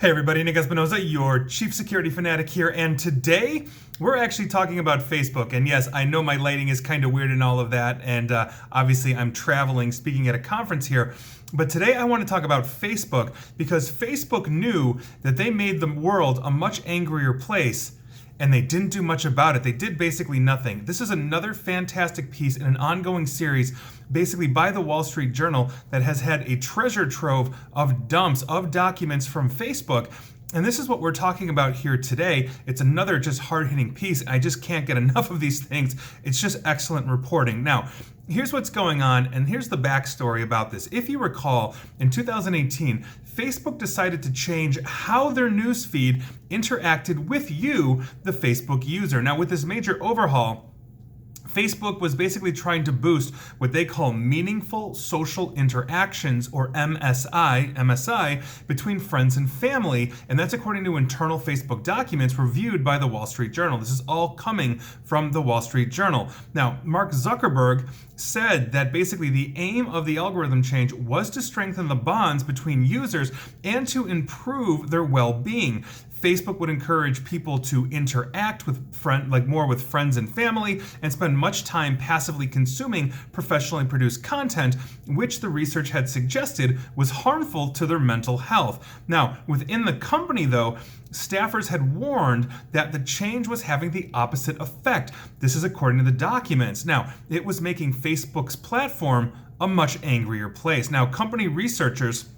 Hey everybody, Nick Espinoza, your chief security fanatic here, and today we're actually talking about Facebook. And yes, I know my lighting is kind of weird and all of that, and obviously I'm traveling, speaking at a conference here. But today I want to talk about Facebook because Facebook knew that they made the world a much angrier place, and they didn't do much about it. They did basically nothing. This is another fantastic piece in an ongoing series, basically by the Wall Street Journal, that has had a treasure trove of dumps of documents from Facebook. And this is what we're talking about here today. It's another just hard-hitting piece. I just can't get enough of these things. It's just excellent reporting. Now, here's what's going on, and here's the backstory about this. If you recall, in 2018, Facebook decided to change how their newsfeed interacted with you, the Facebook user. Now, with this major overhaul, Facebook was basically trying to boost what they call meaningful social interactions, or MSI, between friends and family, and that's according to internal Facebook documents reviewed by the Wall Street Journal. This is all coming from the Wall Street Journal. Now, Mark Zuckerberg said that basically the aim of the algorithm change was to strengthen the bonds between users and to improve their well-being. Facebook would encourage people to interact with more with friends and family and spend much time passively consuming professionally produced content, which the research had suggested was harmful to their mental health. Now, within the company, though, staffers had warned that the change was having the opposite effect. This is according to the documents. Now, it was making Facebook's platform a much angrier place. Now, company researchers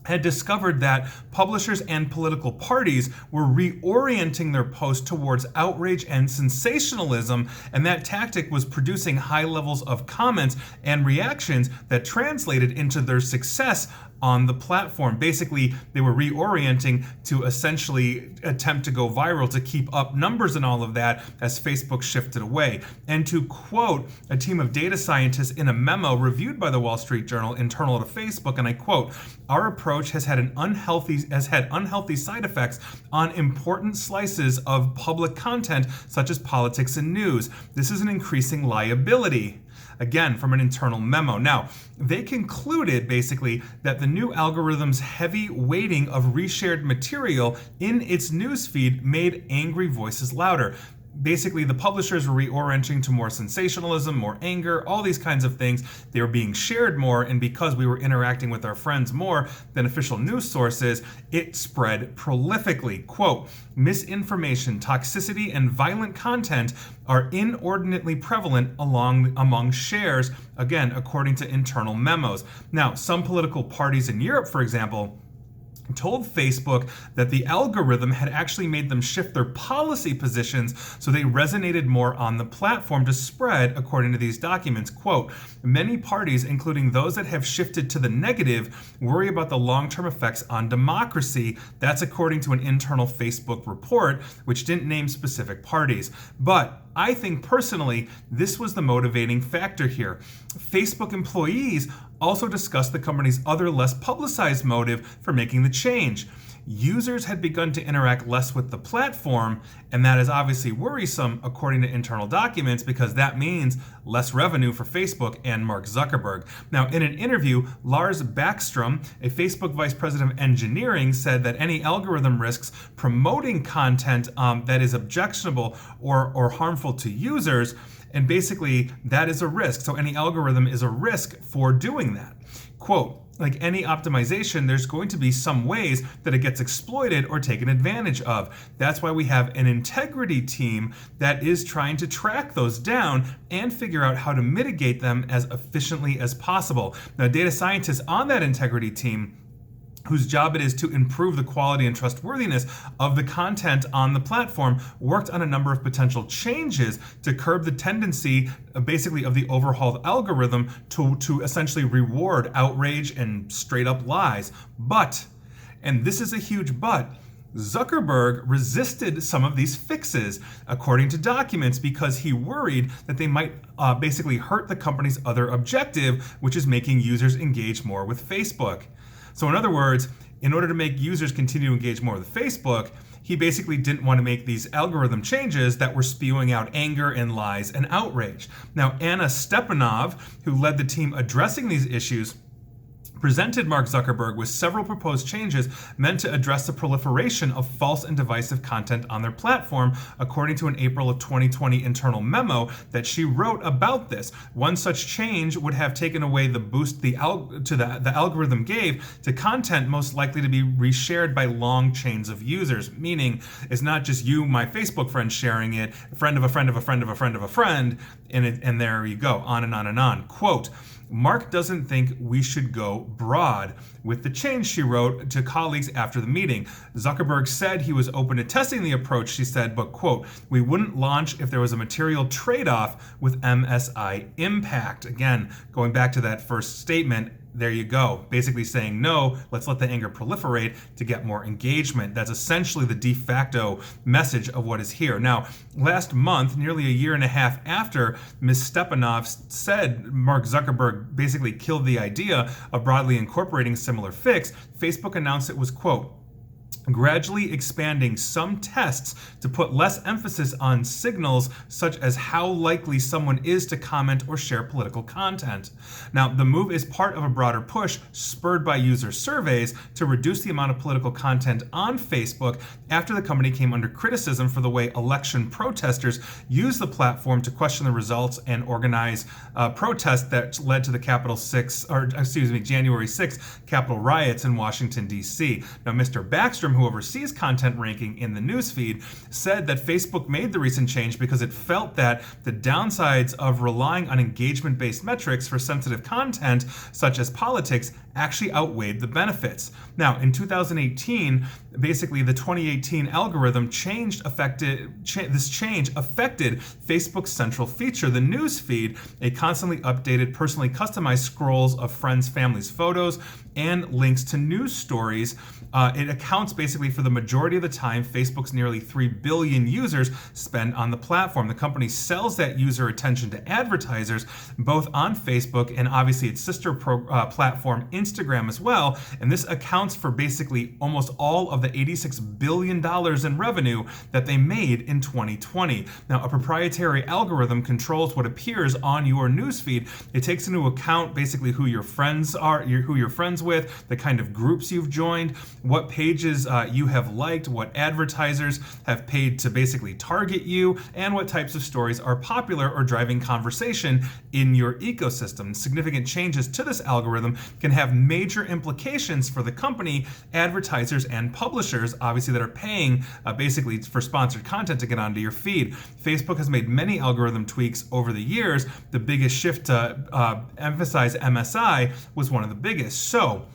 had discovered that publishers and political parties were reorienting their posts towards outrage and sensationalism, and that tactic was producing high levels of comments and reactions that translated into their success on the platform. Basically, they were reorienting to essentially attempt to go viral, to keep up numbers and all of that as Facebook shifted away. And to quote a team of data scientists in a memo reviewed by the Wall Street Journal internal to Facebook, and I quote, "Our approach has had unhealthy side effects on important slices of public content such as politics and news. This is an increasing liability." Again, from an internal memo. Now, they concluded basically that the new algorithm's heavy weighting of reshared material in its newsfeed made angry voices louder. Basically, the publishers were reorienting to more sensationalism, more anger, all these kinds of things. They were being shared more, and because we were interacting with our friends more than official news sources, it spread prolifically. Quote, "Misinformation, toxicity, and violent content are inordinately prevalent among shares," again, according to internal memos. Now, some political parties in Europe, for example, told Facebook that the algorithm had actually made them shift their policy positions so they resonated more on the platform to spread, according to these documents. Quote, "Many parties, including those that have shifted to the negative, worry about the long-term effects on democracy." That's according to an internal Facebook report, which didn't name specific parties. But I think personally, this was the motivating factor here. Facebook employees also discussed the company's other less publicized motive for making the change. Users had begun to interact less with the platform, and that is obviously worrisome according to internal documents because that means less revenue for Facebook and Mark Zuckerberg. Now, in an interview, Lars Backstrom, a Facebook vice president of engineering, said that any algorithm risks promoting content that is objectionable or harmful to users, and basically that is a risk. So any algorithm is a risk for doing that. Quote, "Like any optimization, there's going to be some ways that it gets exploited or taken advantage of. That's why we have an integrity team that is trying to track those down and figure out how to mitigate them as efficiently as possible." Now, data scientists on that integrity team, whose job it is to improve the quality and trustworthiness of the content on the platform, worked on a number of potential changes to curb the tendency, basically, of the overhauled algorithm to essentially reward outrage and straight up lies. But, and this is a huge but, Zuckerberg resisted some of these fixes, according to documents, because he worried that they might basically hurt the company's other objective, which is making users engage more with Facebook. So in other words, in order to make users continue to engage more with Facebook, he basically didn't want to make these algorithm changes that were spewing out anger and lies and outrage. Now, Anna Stepanov, who led the team addressing these issues, presented Mark Zuckerberg with several proposed changes meant to address the proliferation of false and divisive content on their platform, according to an April of 2020 internal memo that she wrote about this. One such change would have taken away the boost the algorithm gave to content most likely to be reshared by long chains of users, meaning it's not just you, my Facebook friend, sharing it, a friend of a friend of a friend of a friend of a friend, and there you go, on and on and on. Quote, Mark doesn't think we should go broad with the change, she wrote to colleagues after the meeting. Zuckerberg said he was open to testing the approach, she said, but, quote, we wouldn't launch if there was a material trade-off with MSI impact. Again, going back to that first statement, there you go. Basically saying, no, let's let the anger proliferate to get more engagement. That's essentially the de facto message of what is here. Now, last month, nearly a year and a half after Ms. Stepanov said Mark Zuckerberg basically killed the idea of broadly incorporating similar fix, Facebook announced it was, quote, gradually expanding some tests to put less emphasis on signals such as how likely someone is to comment or share political content. Now, the move is part of a broader push spurred by user surveys to reduce the amount of political content on Facebook after the company came under criticism for the way election protesters used the platform to question the results and organize protests that led to the January 6th Capitol riots in Washington, D.C. Now, Mr. Backstrom, who oversees content ranking in the newsfeed, said that Facebook made the recent change because it felt that the downsides of relying on engagement-based metrics for sensitive content, such as politics, actually outweighed the benefits. Now, in 2018, basically the 2018 algorithm this change affected Facebook's central feature, the news feed, a constantly updated, personally customized scrolls of friends, families, photos, and links to news stories. It accounts basically for the majority of the time Facebook's nearly 3 billion users spend on the platform. The company sells that user attention to advertisers, both on Facebook and obviously its sister platform, Instagram, as well. And this accounts for basically almost all of the $86 billion in revenue that they made in 2020. Now, a proprietary algorithm controls what appears on your newsfeed. It takes into account basically who your friends are, who you're friends with, the kind of groups you've joined, what pages you have liked, what advertisers have paid to basically target you, and what types of stories are popular or driving conversation in your ecosystem. Significant changes to this algorithm can have major implications for the company, advertisers, and publishers, obviously, that are paying basically for sponsored content to get onto your feed. Facebook has made many algorithm tweaks over the years. The biggest shift to emphasize MSI was one of the biggest. So,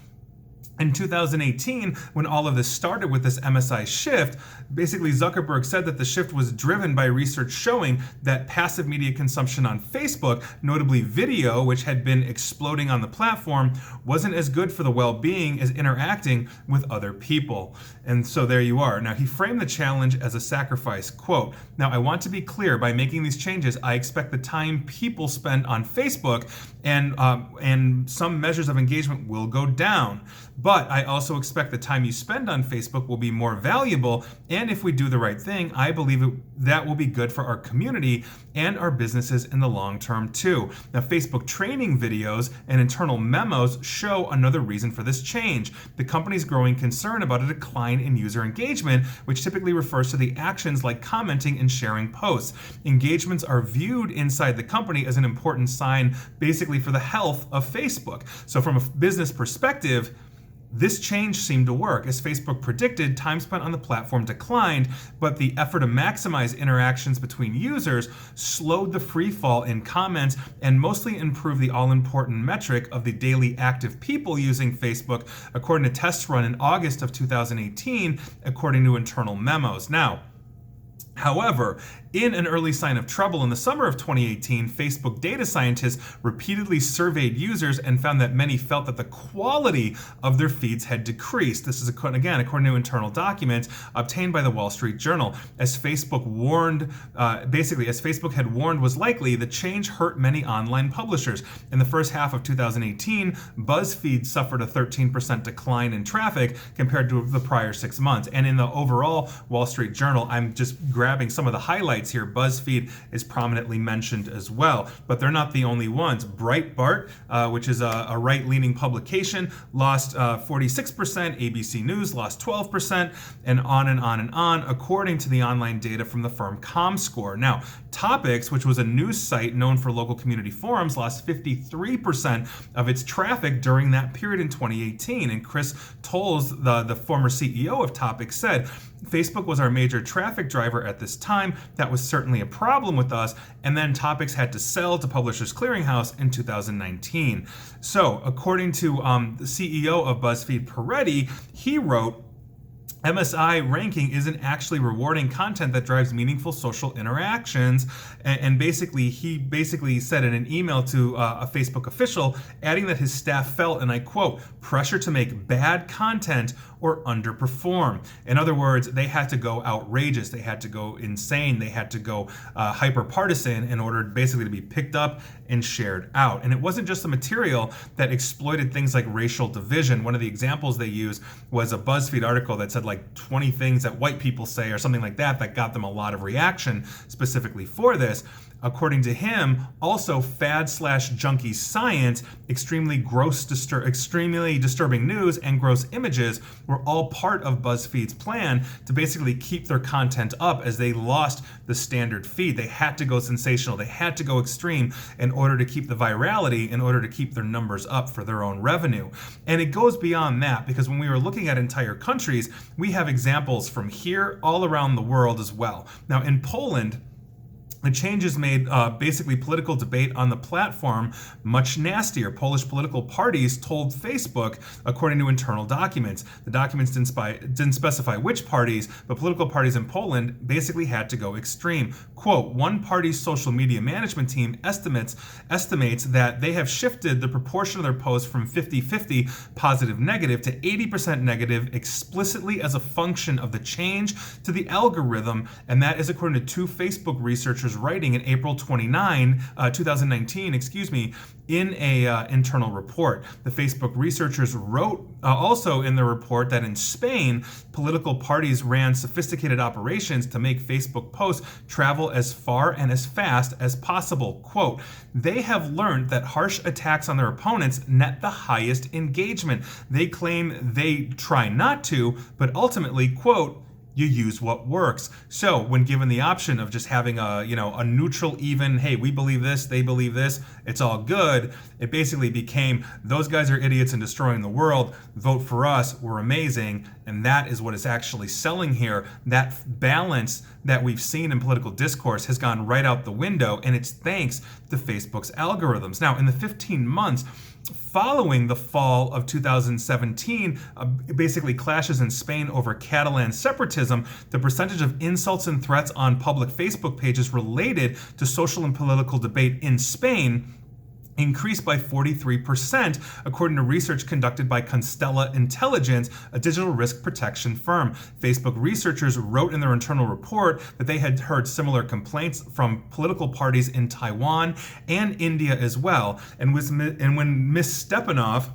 in 2018, when all of this started with this MSI shift, basically Zuckerberg said that the shift was driven by research showing that passive media consumption on Facebook, notably video, which had been exploding on the platform, wasn't as good for the well-being as interacting with other people. And so there you are. Now, he framed the challenge as a sacrifice. Quote, now I want to be clear, by making these changes, I expect the time people spend on Facebook and some measures of engagement will go down. But I also expect the time you spend on Facebook will be more valuable, and if we do the right thing, I believe that will be good for our community and our businesses in the long term too. Now, Facebook training videos and internal memos show another reason for this change. The company's growing concern about a decline in user engagement, which typically refers to the actions like commenting and sharing posts. Engagements are viewed inside the company as an important sign basically for the health of Facebook. So from a business perspective, this change seemed to work. As Facebook predicted, time spent on the platform declined, but the effort to maximize interactions between users slowed the free fall in comments and mostly improved the all-important metric of the daily active people using Facebook, according to tests run in August of 2018, according to internal memos. Now, however, in an early sign of trouble in the summer of 2018, Facebook data scientists repeatedly surveyed users and found that many felt that the quality of their feeds had decreased. This is, again, according to internal documents obtained by the Wall Street Journal. As Facebook had warned was likely, the change hurt many online publishers. In the first half of 2018, BuzzFeed suffered a 13% decline in traffic compared to the prior 6 months. And in the overall Wall Street Journal, I'm just grabbing some of the highlights sites here. BuzzFeed is prominently mentioned as well, but they're not the only ones. Breitbart, which is a right-leaning publication, lost 46%. ABC News lost 12%, and on and on and on, according to the online data from the firm ComScore. Now, Topics, which was a news site known for local community forums, lost 53% of its traffic during that period in 2018. And Chris Tolles, the former CEO of Topics, said, Facebook was our major traffic driver at this time. That was certainly a problem with us. And then Topics had to sell to Publishers Clearinghouse in 2019. So, according to the CEO of BuzzFeed, Peretti, he wrote, MSI ranking isn't actually rewarding content that drives meaningful social interactions. And basically, he said in an email to a Facebook official, adding that his staff felt, and I quote, pressure to make bad content or underperform. In other words, they had to go outrageous, they had to go insane, they had to go hyper-partisan in order basically to be picked up and shared out. And it wasn't just the material that exploited things like racial division. One of the examples they used was a BuzzFeed article that said like 20 things that white people say or something like that got them a lot of reaction specifically for this. According to him, also fad/junkie science, extremely disturbing news, and gross images were all part of BuzzFeed's plan to basically keep their content up as they lost the standard feed. They had to go sensational, they had to go extreme in order to keep the virality, in order to keep their numbers up for their own revenue. And it goes beyond that, because when we were looking at entire countries, we have examples from here all around the world as well. Now, in Poland, the changes made basically political debate on the platform much nastier. Polish political parties told Facebook, according to internal documents. The documents didn't specify which parties, but political parties in Poland basically had to go extreme. Quote, one party's social media management team estimates that they have shifted the proportion of their posts from 50-50 positive-negative to 80% negative explicitly as a function of the change to the algorithm, and that is according to two Facebook researchers writing in April 2019, in a internal report. The Facebook researchers wrote also in the report that in Spain, political parties ran sophisticated operations to make Facebook posts travel as far and as fast as possible. Quote, they have learned that harsh attacks on their opponents net the highest engagement. They claim they try not to, but ultimately, quote, you use what works. So when given the option of just having a neutral, even, hey, we believe this, they believe this, it's all good, it basically became, those guys are idiots and destroying the world, vote for us, we're amazing, and that is what is actually selling here. That balance that we've seen in political discourse has gone right out the window, and it's thanks to Facebook's algorithms. Now, in the 15 months following the fall of 2017, basically clashes in Spain over Catalan separatism, the percentage of insults and threats on public Facebook pages related to social and political debate in Spain increased by 43%, according to research conducted by Constella Intelligence, a digital risk protection firm. Facebook researchers wrote in their internal report that they had heard similar complaints from political parties in Taiwan and India as well. And when Ms. Stepanov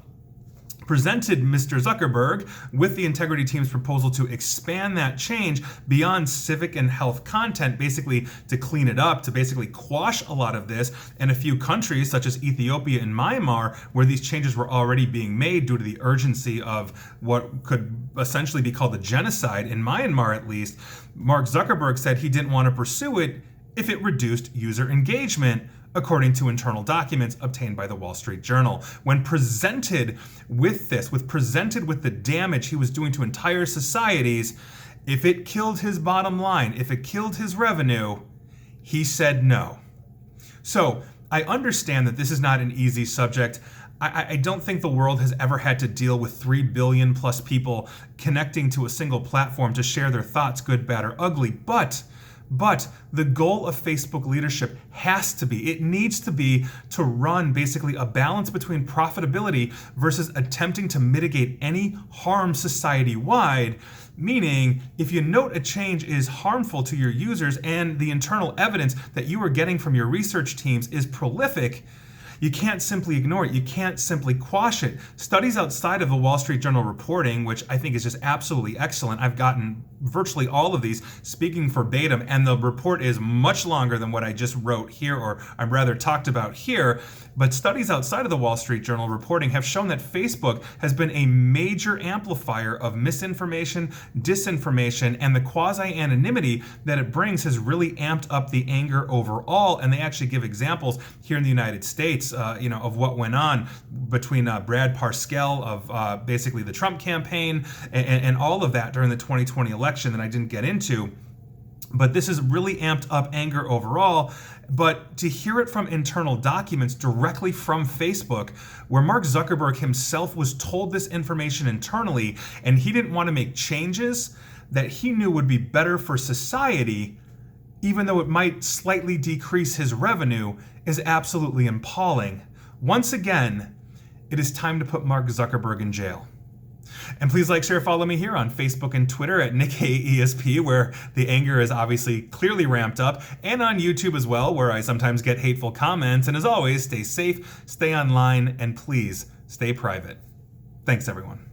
presented Mr. Zuckerberg with the integrity team's proposal to expand that change beyond civic and health content, basically to clean it up, to basically quash a lot of this. And a few countries, such as Ethiopia and Myanmar, where these changes were already being made due to the urgency of what could essentially be called a genocide, in Myanmar at least, Mark Zuckerberg said he didn't want to pursue it if it reduced user engagement, according to internal documents obtained by the Wall Street Journal. When presented with the damage he was doing to entire societies, if it killed his bottom line, if it killed his revenue, he said no. So I understand that this is not an easy subject. I don't think the world has ever had to deal with 3 billion plus people connecting to a single platform to share their thoughts, good, bad, or ugly, but the goal of Facebook leadership it needs to be to run basically a balance between profitability versus attempting to mitigate any harm society-wide. Meaning, if you note a change is harmful to your users and the internal evidence that you are getting from your research teams is prolific, You can't simply ignore it. You can't simply quash it. Studies outside of the Wall Street Journal reporting, which I think is just absolutely excellent. I've gotten virtually all of these speaking verbatim, and the report is much longer than what I just wrote here, or I'm rather talked about here. But studies outside of the Wall Street Journal reporting have shown that Facebook has been a major amplifier of misinformation, disinformation, and the quasi-anonymity that it brings has really amped up the anger overall. And they actually give examples here in the United States, of what went on between Brad Parscale of basically the Trump campaign and all of that during the 2020 election that I didn't get into. But this has really amped up anger overall. But to hear it from internal documents directly from Facebook, where Mark Zuckerberg himself was told this information internally, and he didn't want to make changes that he knew would be better for society, even though it might slightly decrease his revenue, is absolutely appalling. Once again, it is time to put Mark Zuckerberg in jail. And please like, share, follow me here on Facebook and Twitter at NickAESP, where the anger is obviously clearly ramped up, and on YouTube as well, where I sometimes get hateful comments. And as always, stay safe, stay online, and please stay private. Thanks, everyone.